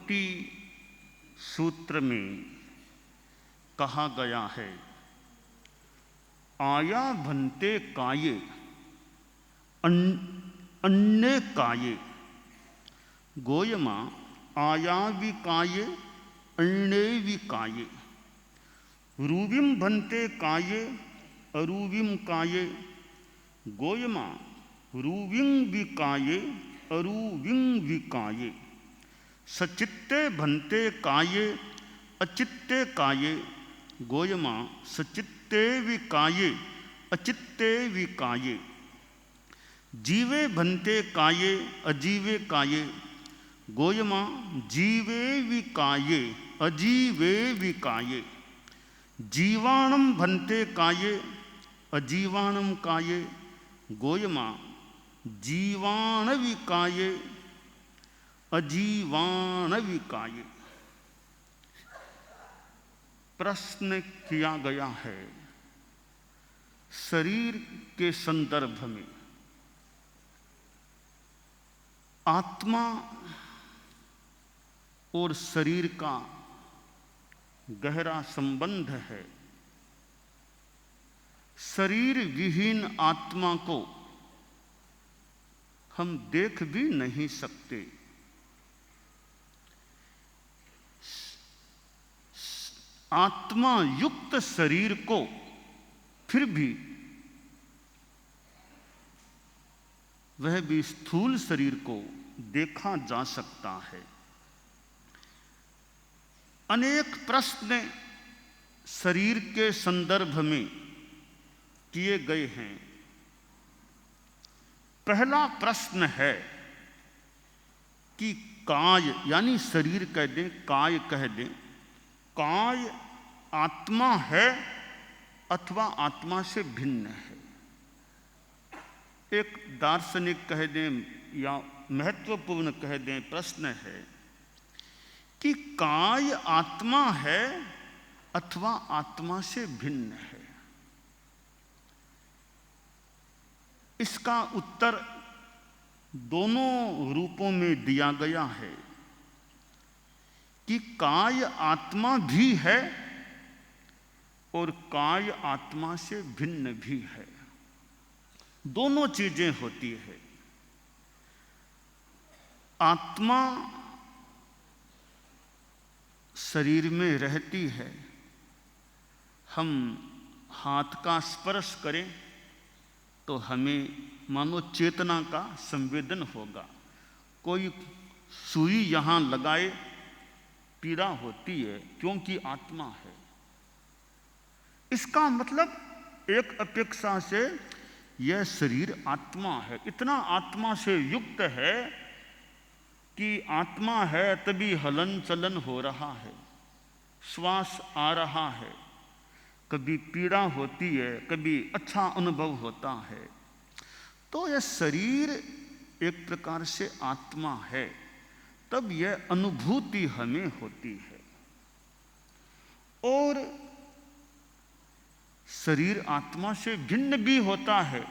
भगवती सूत्र में कहा गया है, आया भन्ते काये अन्य काये, गोयमा आया विकाये अन्य विकाये, रूविम भन्ते काये अरूविम काये, गोयमा रूविं विकाये अरूविं विकाये, सचित्ते भन्ते काये अचित्ते काये, गोयमा सचित्ते विकाये अचित्ते विकाये, जीवे भन्ते काये अजीवे काये, गोयमा जीवे विकाये अजीवे विकाये, जीवाणम भन्ते काये अजीवाणम काये, गोयमा जीवाण विकाये अजीवाण विकाये। प्रश्न किया गया है शरीर के संदर्भ में। आत्मा और शरीर का गहरा संबंध है। शरीर विहीन आत्मा को हम देख भी नहीं सकते। आत्मा युक्त शरीर को फिर भी, वह भी स्थूल शरीर को देखा जा सकता है। अनेक प्रश्न शरीर के संदर्भ में किए गए हैं। पहला प्रश्न है कि काय यानी शरीर कह दें, काय कह दें, काय आत्मा है अथवा आत्मा से भिन्न है। एक दार्शनिक कह दें या महत्वपूर्ण कह दें प्रश्न है कि काय आत्मा है अथवा आत्मा से भिन्न है। इसका उत्तर दोनों रूपों में दिया गया है कि काय आत्मा भी है और काय आत्मा से भिन्न भी है। दोनों चीजें होती है। आत्मा शरीर में रहती है। हम हाथ का स्पर्श करें तो हमें मानो चेतना का संवेदन होगा। कोई सुई यहाँ लगाए पीड़ा होती है क्योंकि आत्मा है। इसका मतलब एक अपेक्षा से यह शरीर आत्मा है, इतना आत्मा से युक्त है कि आत्मा है तभी हलन चलन हो रहा है, श्वास आ रहा है, कभी पीड़ा होती है, कभी अच्छा अनुभव होता है। तो यह शरीर एक प्रकार से आत्मा है, तब यह अनुभूति हमें होती है। और शरीर आत्मा से भिन्न भी होता है।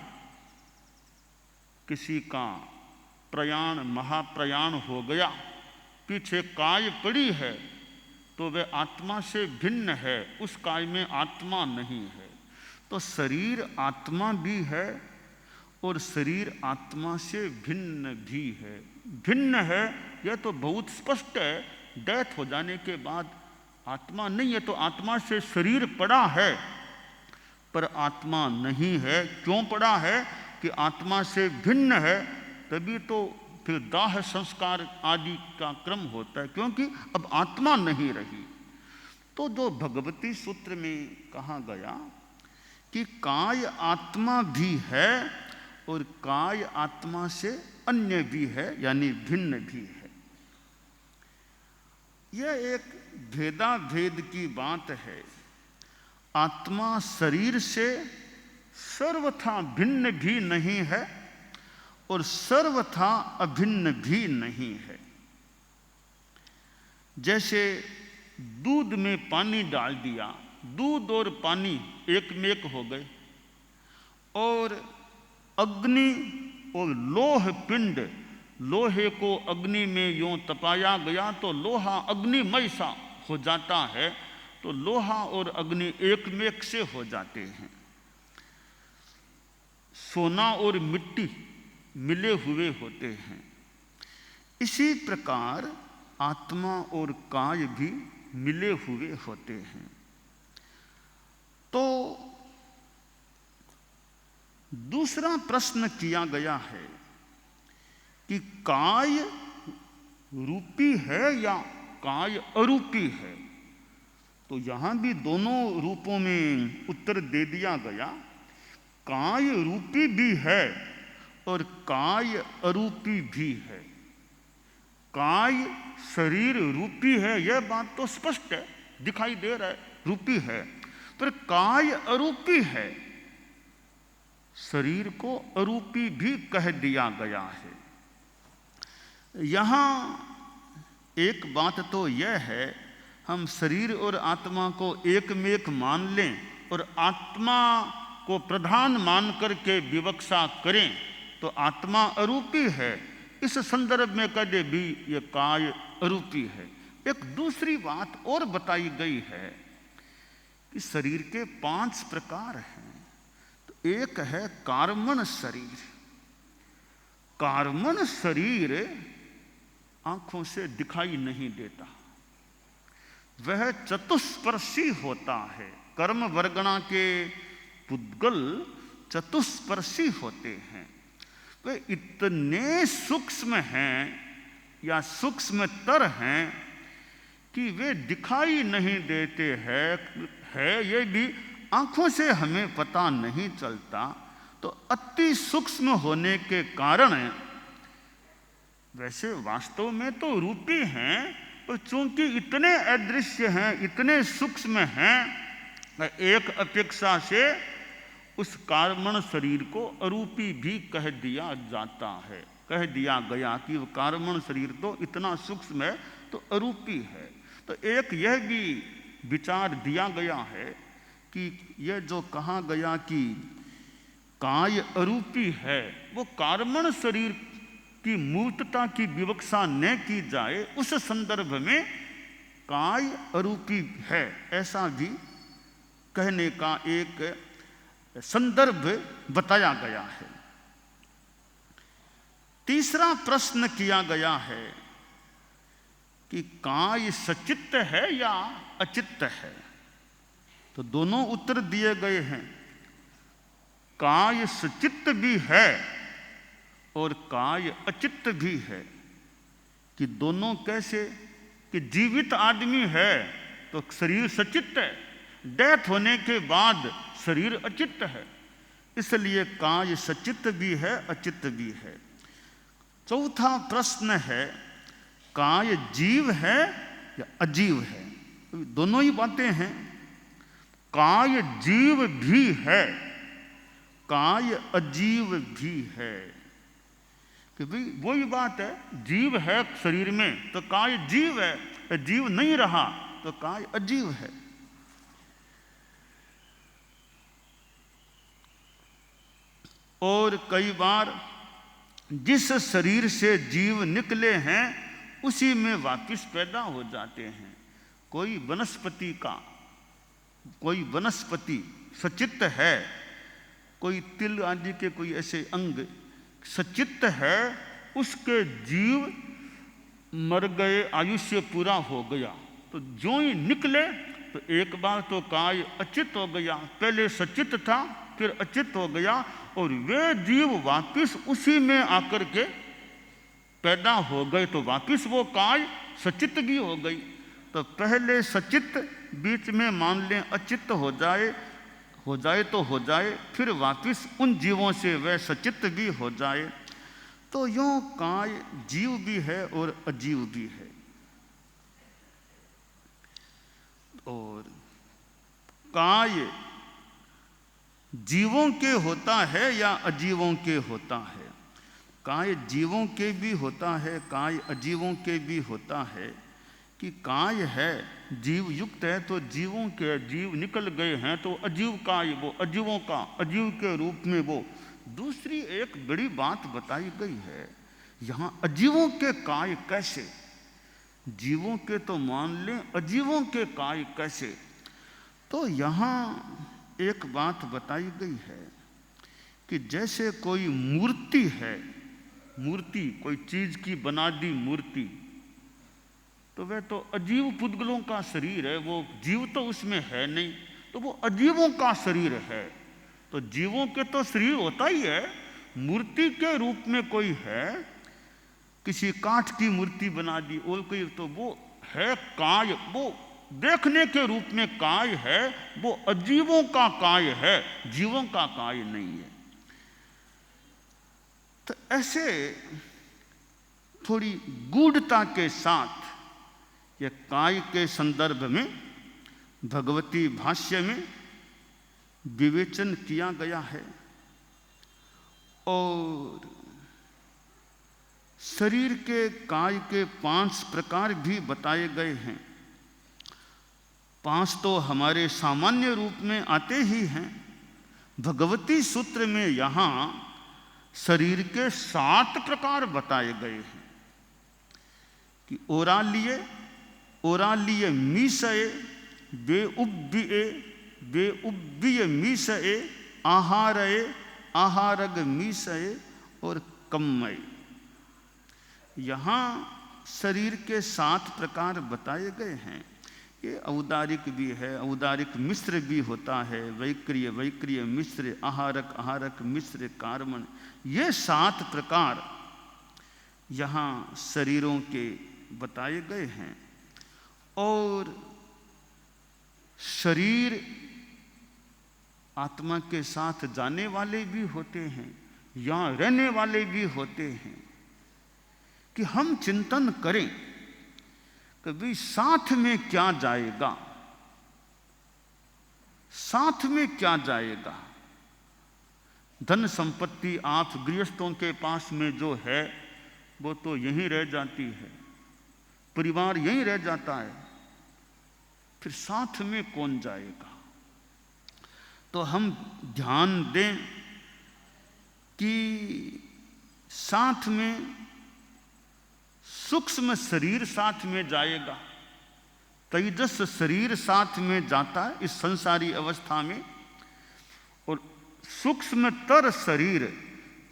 किसी का प्रयाण महाप्रयाण हो गया, पीछे काय पड़ी है, तो वह आत्मा से भिन्न है, उस काय में आत्मा नहीं है। तो शरीर आत्मा भी है और शरीर आत्मा से भिन्न भी है। भिन्न है यह तो बहुत स्पष्ट है। डेथ हो जाने के बाद आत्मा नहीं है, तो आत्मा से शरीर पड़ा है पर आत्मा नहीं है। क्यों पड़ा है कि आत्मा से भिन्न है, तभी तो फिर दाह संस्कार आदि का क्रम होता है, क्योंकि अब आत्मा नहीं रही। तो जो भगवती सूत्र में कहा गया कि काय आत्मा भी है और काय आत्मा से अन्य भी है, यानी भिन्न भी है, यह एक भेदाभेद की बात है। आत्मा शरीर से सर्वथा भिन्न भी नहीं है और सर्वथा अभिन्न भी नहीं है। जैसे दूध में पानी डाल दिया, दूध और पानी एक में एक हो गए, और अग्नि और लोह पिंड लोहे को अग्नि में यूं तपाया गया तो लोहा अग्निमय सा हो जाता है, तो लोहा और अग्नि एक में एक से हो जाते हैं। सोना और मिट्टी मिले हुए होते हैं। इसी प्रकार आत्मा और काय भी मिले हुए होते हैं। तो दूसरा प्रश्न किया गया है कि काय रूपी है या काय अरूपी है। तो यहां भी दोनों रूपों में उत्तर दे दिया गया। काय रूपी भी है और काय अरूपी भी है। काय शरीर रूपी है, यह बात तो स्पष्ट है, दिखाई दे रहा है, रूपी है। पर काय अरूपी है, शरीर को अरूपी भी कह दिया गया है। यहां एक बात तो यह है, हम शरीर और आत्मा को एक में एक मान लें और आत्मा को प्रधान मान करके विवक्षा करें तो आत्मा अरूपी है। इस संदर्भ में कदे भी ये काय अरूपी है। एक दूसरी बात और बताई गई है कि शरीर के 5 प्रकार हैं। तो एक है कार्मण शरीर। कार्मण शरीर आंखों से दिखाई नहीं देता, वह चतुष्पर्शी होता है। कर्म वर्गणा के पुद्गल चतुष्पर्शी होते हैं। वे इतने सूक्ष्म हैं या सूक्ष्मतर हैं कि वे दिखाई नहीं देते है ये भी आंखों से हमें पता नहीं चलता। तो अति सूक्ष्म होने के कारण वैसे वास्तव में तो रूपी हैं, पर चूंकि इतने अदृश्य हैं, इतने सूक्ष्म हैं, एक अपेक्षा से उस कार्मण शरीर को अरूपी भी कह दिया जाता है। कह दिया गया कि वो कार्मण शरीर तो इतना सूक्ष्म है तो अरूपी है। तो एक यह भी विचार दिया गया है कि यह जो कहा गया कि काय अरूपी है, वो कार्मण शरीर की मूर्तता की विवक्षा न की जाए, उस संदर्भ में काय अरूपी है, ऐसा भी कहने का एक संदर्भ बताया गया है। तीसरा प्रश्न किया गया है कि काय सचित्त है या अचित्त है। तो दोनों उत्तर दिए गए हैं। काय सचित्त भी है और काय अचित्त भी है। कि दोनों कैसे? कि जीवित आदमी है तो शरीर सचित्त है, डेथ होने के बाद शरीर अचित्त है, इसलिए काय सचित्त भी है, अचित्त भी है। चौथा प्रश्न है, काय जीव है या अजीव है। दोनों ही बातें हैं। काय जीव भी है, काय अजीव भी है। कि भाई वही बात है, जीव है शरीर में तो काय जीव है, जीव नहीं रहा तो काय अजीव है। और कई बार जिस शरीर से जीव निकले हैं उसी में वापिस पैदा हो जाते हैं। कोई वनस्पति सचित्त है, कोई तिल आदि के कोई ऐसे अंग सचित्त है, उसके जीव मर गए, आयुष्य पूरा हो गया, तो जो ही निकले तो एक बार तो काय अचित हो गया, पहले सचित्त था फिर अचित हो गया, और वे जीव वापिस उसी में आकर के पैदा हो गए तो वापिस वो काय सचित्त भी हो गई। तो पहले सचित्त, बीच में मान लें अचित्त हो जाए तो हो जाए, फिर वापिस उन जीवों से वह सचित्त भी हो जाए। तो यूं काय जीव भी है और अजीव भी है। और काय जीवों के होता है या अजीवों के होता है। काय जीवों के भी होता है, काय अजीवों के भी होता है। कि काय है जीव युक्त है तो जीवों के जीव निकल गए हैं तो अजीव काय, वो अजीवों का अजीव के रूप में वो। दूसरी एक बड़ी बात बताई गई है, यहाँ अजीवों के काय कैसे? जीवों के तो मान लें, अजीवों के काय कैसे? तो यहाँ एक बात बताई गई है कि जैसे कोई मूर्ति है, मूर्ति कोई चीज की बना दी मूर्ति, तो वह तो अजीव पुद्गलों का शरीर है, वो जीव तो उसमें है नहीं, तो वो अजीवों का शरीर है। तो जीवों के तो शरीर होता ही है, मूर्ति के रूप में कोई है, किसी काठ की मूर्ति बना दी और कोई, तो वो है काय, वो देखने के रूप में काय है, वो अजीवों का काय है, जीवों का काय नहीं है। तो ऐसे थोड़ी गूढ़ता के साथ ये काय के संदर्भ में भगवती भाष्य में विवेचन किया गया है। और शरीर के काय के 5 प्रकार भी बताए गए हैं। 5 तो हमारे सामान्य रूप में आते ही हैं। भगवती सूत्र में यहाँ शरीर के 7 प्रकार बताए गए हैं कि ओरालिये मीसये, वे उब्बिय मीसये, आहारये, आहारग मीसये और कम्मय। यहाँ शरीर के 7 प्रकार बताए गए हैं। ये औदारिक भी है, औदारिक मिश्र भी होता है, वैक्रिय वैक्रिय मिश्र, आहारक आहारक मिश्र, कार्मण, ये 7 प्रकार यहाँ शरीरों के बताए गए हैं। और शरीर आत्मा के साथ जाने वाले भी होते हैं, यहाँ रहने वाले भी होते हैं। कि हम चिंतन करें कभी साथ में क्या जाएगा, साथ में क्या जाएगा। धन संपत्ति आप गृहस्थों के पास में जो है वो तो यहीं रह जाती है, परिवार यहीं रह जाता है, फिर साथ में कौन जाएगा। तो हम ध्यान दें कि साथ में सूक्ष्म शरीर साथ में जाएगा, तेजस शरीर साथ में जाता है इस संसारी अवस्था में, और सूक्ष्मतर शरीर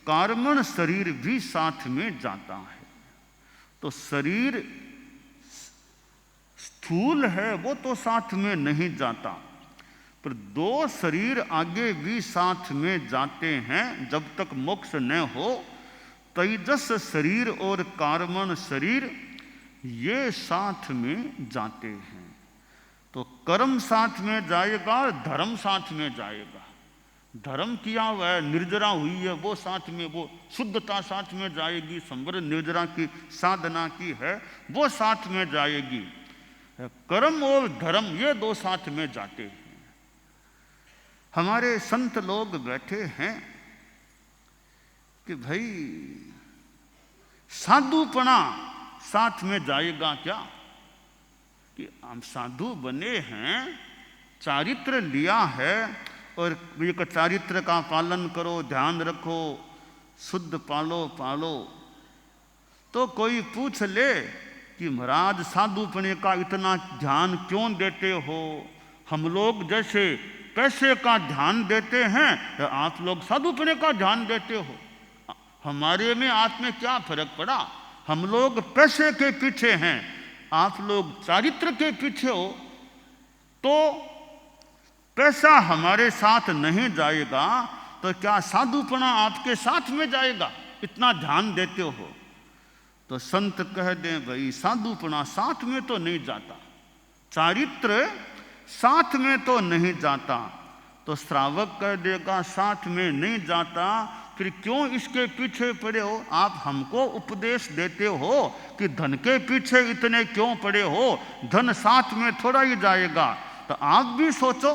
कार्मण शरीर भी साथ में जाता है। तो शरीर स्थूल है वो तो साथ में नहीं जाता, पर 2 शरीर आगे भी साथ में जाते हैं जब तक मोक्ष न हो। तेजस शरीर और कार्मण शरीर ये साथ में जाते हैं। तो कर्म साथ में जाएगा, धर्म साथ में जाएगा। धर्म किया हुआ है, निर्जरा हुई है, वो साथ में, वो शुद्धता साथ में जाएगी। संवर निर्जरा की साधना की है वो साथ में जाएगी। कर्म और धर्म ये 2 साथ में जाते हैं। हमारे संत लोग बैठे हैं कि भाई साधुपना साथ में जाएगा क्या? कि हम साधु बने हैं, चारित्र लिया है, और एक चारित्र का पालन करो, ध्यान रखो, शुद्ध पालो। तो कोई पूछ ले कि महाराज साधुपने का इतना ध्यान क्यों देते हो? हम लोग जैसे पैसे का ध्यान देते हैं तो आप लोग साधुपने का ध्यान देते हो। हमारे में आप में क्या फर्क पड़ा? हम लोग पैसे के पीछे हैं, आप लोग चारित्र के पीछे हो। तो पैसा हमारे साथ नहीं जाएगा तो क्या साधुपना आपके साथ में जाएगा? इतना ध्यान देते हो। तो संत कह दें भाई साधुपना साथ में तो नहीं जाता, चारित्र साथ में तो नहीं जाता। तो श्रावक कह देगा साथ में नहीं जाता, फिर क्यों इसके पीछे पड़े हो? आप हमको उपदेश देते हो कि धन के पीछे इतने क्यों पड़े हो? धन साथ में थोड़ा ही जाएगा। तो आप भी सोचो,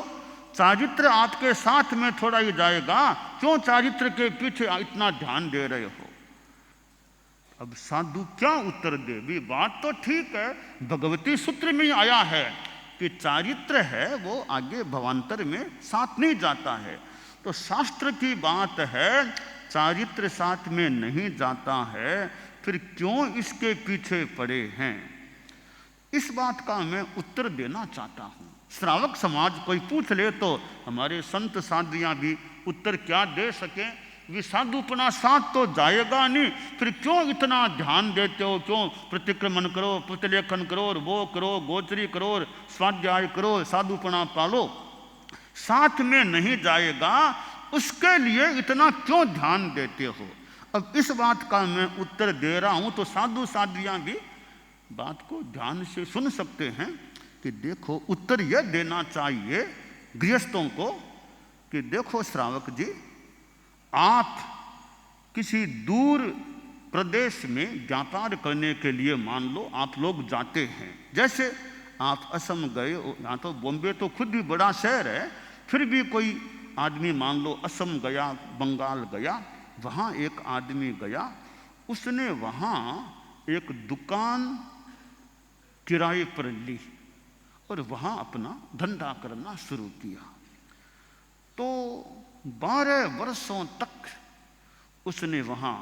चारित्र आपके साथ में थोड़ा ही जाएगा, क्यों चारित्र के पीछे इतना ध्यान दे रहे हो? अब साधु क्या उत्तर दे? भी बात तो ठीक है, भगवती सूत्र में आया है कि चारित्र है वो आगे भवांतर में साथ नहीं जाता है। तो शास्त्र की बात है चारित्र साथ में नहीं जाता है, फिर क्यों इसके पीछे पड़े हैं? इस बात का मैं उत्तर देना चाहता हूँ। श्रावक समाज कोई पूछ ले तो हमारे संत साधियाँ भी उत्तर क्या दे सकें? वे साधुपना साथ तो जाएगा नहीं, फिर क्यों इतना ध्यान देते हो? क्यों प्रतिक्रमण करो, प्रतिलेखन करो, और वो करो, गोचरी करो, और स्वाध्याय करो, साधुपना पालो, साथ में नहीं जाएगा, उसके लिए इतना क्यों ध्यान देते हो? अब इस बात का मैं उत्तर दे रहा हूं तो साधु साधियां भी बात को ध्यान से सुन सकते हैं कि देखो, उत्तर यह देना चाहिए गृहस्थों को कि देखो श्रावक जी, आप किसी दूर प्रदेश में व्यापार करने के लिए मान लो आप लोग जाते हैं। जैसे आप असम गए, यहाँ तो बॉम्बे तो खुद भी बड़ा शहर है, फिर भी कोई आदमी मान लो असम गया, बंगाल गया, वहाँ एक आदमी गया, उसने वहाँ एक दुकान किराए पर ली और वहाँ अपना धंधा करना शुरू किया। तो 12 वर्षों तक उसने वहाँ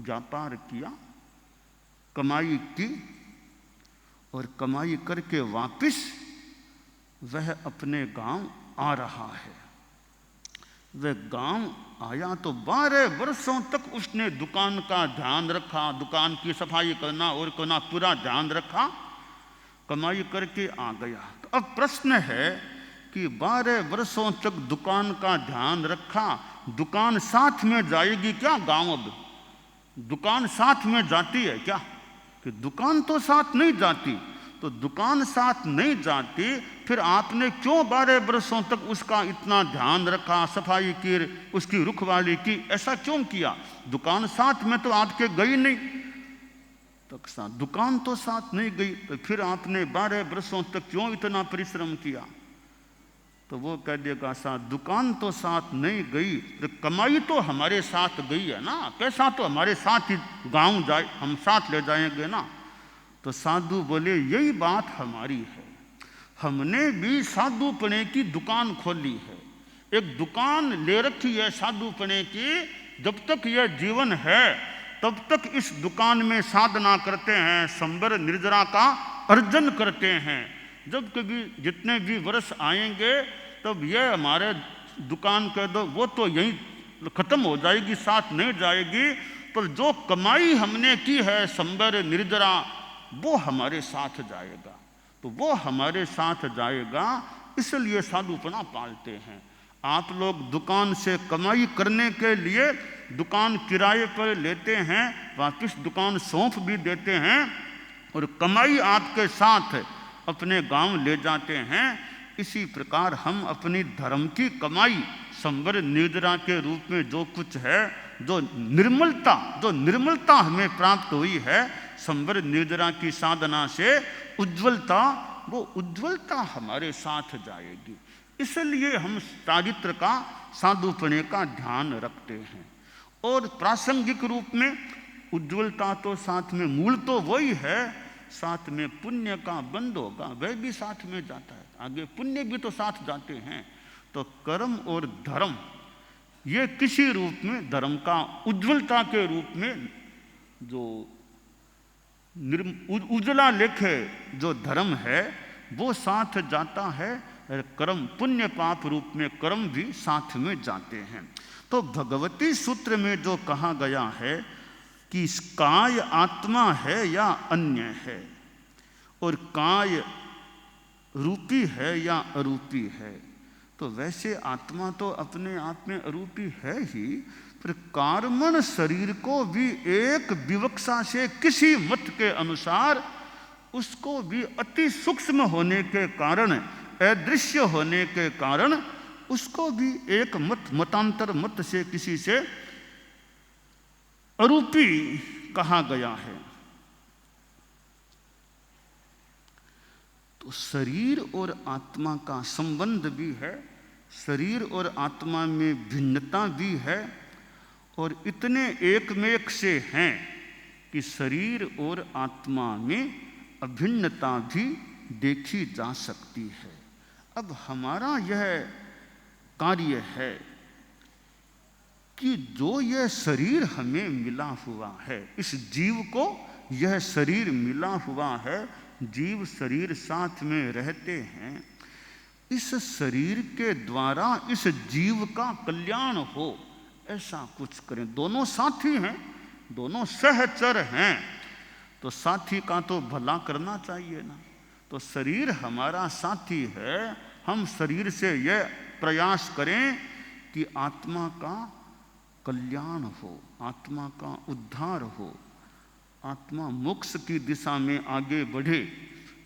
व्यापार किया, कमाई की, और कमाई करके वापस वह अपने गांव आ रहा है। वह गांव आया तो 12 वर्षों तक उसने दुकान का ध्यान रखा, दुकान की सफाई करना और करना पूरा ध्यान रखा, कमाई करके आ गया। तो अब प्रश्न है कि 12 वर्षों तक दुकान का ध्यान रखा, दुकान साथ में जाएगी क्या गांव? अब दुकान साथ में जाती है क्या? कि दुकान तो साथ नहीं जाती। तो दुकान साथ नहीं जाती, फिर आपने क्यों 12 वर्षों तक उसका इतना ध्यान रखा, सफाई की, उसकी रुखवाली की? ऐसा क्यों किया? दुकान साथ में तो आपके गई नहीं, तो दुकान तो साथ नहीं गई, तो फिर आपने 12 वर्षों तक क्यों इतना परिश्रम किया? तो वो कह देगा साथ दुकान तो साथ नहीं गई, तो कमाई तो हमारे साथ गई है ना, पैसा तो हमारे साथ ही गांव जाए, हम साथ ले जाएंगे ना। तो साधु बोले यही बात हमारी है, हमने भी साधुपने की दुकान खोली है, एक दुकान ले रखी है साधुपने की। जब तक यह जीवन है तब तक इस दुकान में साधना करते हैं, संबर निर्जरा का अर्जन करते हैं। जब कभी जितने भी वर्ष आएंगे तब यह हमारे दुकान कह दो वो तो यहीं खत्म हो जाएगी, साथ नहीं जाएगी, पर जो कमाई हमने की है संबर निर्जरा वो हमारे साथ जाएगा। तो वो हमारे साथ जाएगा, इसलिए साधुपना पालते हैं। आप लोग दुकान से कमाई करने के लिए दुकान किराए पर लेते हैं, वापस दुकान सौंप भी देते हैं, और कमाई आपके साथ अपने गांव ले जाते हैं। इसी प्रकार हम अपनी धर्म की कमाई संवर निर्जरा के रूप में जो कुछ है, जो निर्मलता हमें प्राप्त हुई है संवर निर्जरा की साधना से, उज्ज्वलता, वो उज्ज्वलता हमारे साथ जाएगी। इसलिए हम चारित्र का, साधुपने का ध्यान रखते हैं। और प्रासंगिक रूप में उज्ज्वलता तो साथ में, मूल तो वही है, साथ में पुण्य का बंध होगा, वह भी साथ में जाता है, आगे पुण्य भी तो साथ जाते हैं। तो कर्म और धर्म ये किसी रूप में धर्म का उज्ज्वलता के रूप में जो उजला लेखे जो धर्म है वो साथ जाता है, कर्म पुण्य पाप रूप में कर्म भी साथ में जाते हैं। तो भगवती सूत्र में जो कहा गया है कि काय आत्मा है या अन्य है, और काय रूपी है या अरूपी है, तो वैसे आत्मा तो अपने आप में अरूपी है ही, पर कार्मण शरीर को भी एक विवक्षा से किसी मत के अनुसार उसको भी अति सूक्ष्म होने के कारण, अदृश्य होने के कारण उसको भी एक मतांतर मत से किसी से अरूपी कहा गया है। तो शरीर और आत्मा का संबंध भी है, शरीर और आत्मा में भिन्नता भी है, और इतने एकमेक से हैं कि शरीर और आत्मा में अभिन्नता भी देखी जा सकती है। अब हमारा यह कार्य है कि जो यह शरीर हमें मिला हुआ है, इस जीव को यह शरीर मिला हुआ है, जीव शरीर साथ में रहते हैं, इस शरीर के द्वारा इस जीव का कल्याण हो, ऐसा कुछ करें। दोनों साथी हैं, दोनों सहचर हैं, तो साथी का तो भला करना चाहिए ना। तो शरीर हमारा साथी है, हम शरीर से यह प्रयास करें कि आत्मा का कल्याण हो, आत्मा का उद्धार हो, आत्मा मोक्ष की दिशा में आगे बढ़े।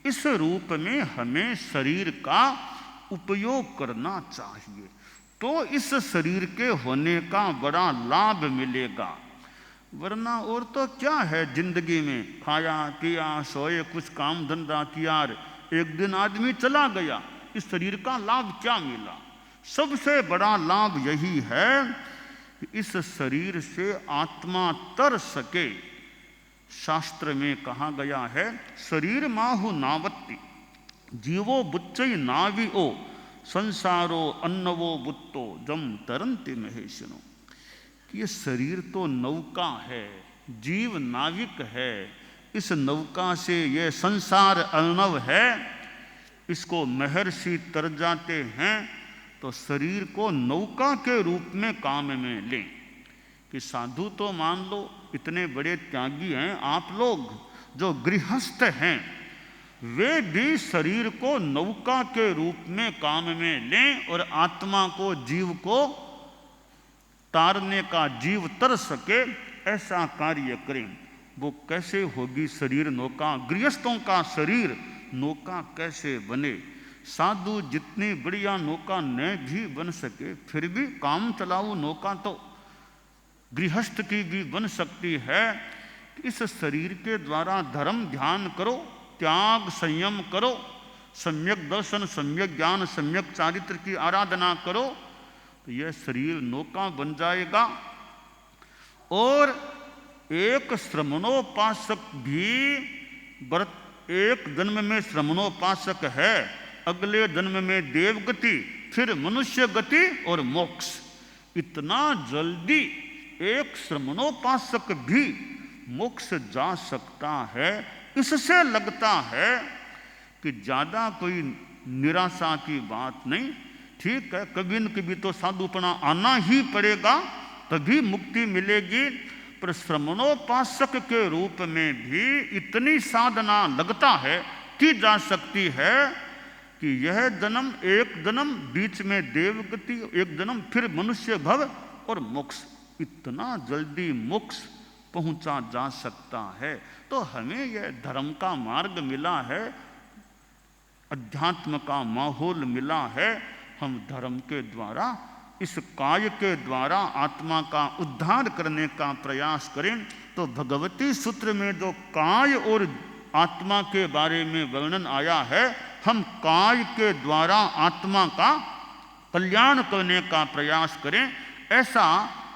इस रूप में हमें शरीर का उपयोग करना चाहिए, तो इस शरीर के होने का बड़ा लाभ मिलेगा। वरना और तो क्या है जिंदगी में, खाया पिया सोए, कुछ काम धंधा किया, एक दिन आदमी चला गया, इस शरीर का लाभ क्या मिला? सबसे बड़ा लाभ यही है कि इस शरीर से आत्मा तर सके। शास्त्र में कहा गया है, शरीर माहु नावत्ति जीवो बुच्चई नाविओ संसारो अन्नवो बुत्तो जम तरंति महेशनो। कि ये शरीर तो नौका है, जीव नाविक है, इस नौका से ये संसार अर्णव है, इसको महर्षि तर जाते हैं। तो शरीर को नौका के रूप में काम में लें। कि साधु तो मान लो इतने बड़े त्यागी हैं, आप लोग जो गृहस्थ हैं वे भी शरीर को नौका के रूप में काम में लें और आत्मा को, जीव को तारने का, जीव तर सके ऐसा कार्य करें। वो कैसे होगी शरीर नौका? गृहस्थों का शरीर नौका कैसे बने? साधु जितनी बढ़िया नौका न भी बन सके, फिर भी काम चलाऊ नौका तो गृहस्थ की भी बन सकती है। इस शरीर के द्वारा धर्म ध्यान करो, त्याग संयम करो, सम्यक दर्शन, सम्यक ज्ञान, सम्यक चारित्र की आराधना करो, तो यह शरीर नौका बन जाएगा। और एक श्रमणोपासक भी एक जन्म में श्रमणोपासक है, अगले जन्म में देवगति, फिर मनुष्य गति और मोक्ष। इतना जल्दी एक श्रमणोपासक भी मोक्ष जा सकता है। इससे लगता है कि ज्यादा कोई निराशा की बात नहीं। ठीक है, कभी न कभी तो साधुपना आना ही पड़ेगा, तभी मुक्ति मिलेगी। पर श्रमणोपासक के रूप में भी इतनी साधना लगता है की जा सकती है कि यह जन्म, एक जन्म, बीच में देवगति, एक जन्म, फिर मनुष्य भव और मोक्ष। इतना जल्दी मोक्ष पहुंचा जा सकता है। तो हमें यह धर्म का मार्ग मिला है, अध्यात्म का माहौल मिला है। हम धर्म के द्वारा, इस काय के द्वारा आत्मा का उद्धार करने का प्रयास करें। तो भगवती सूत्र में जो काय और आत्मा के बारे में वर्णन आया है, हम काय के द्वारा आत्मा का कल्याण करने का प्रयास करें, ऐसा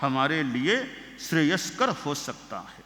हमारे लिए श्रेयस्कर हो सकता है।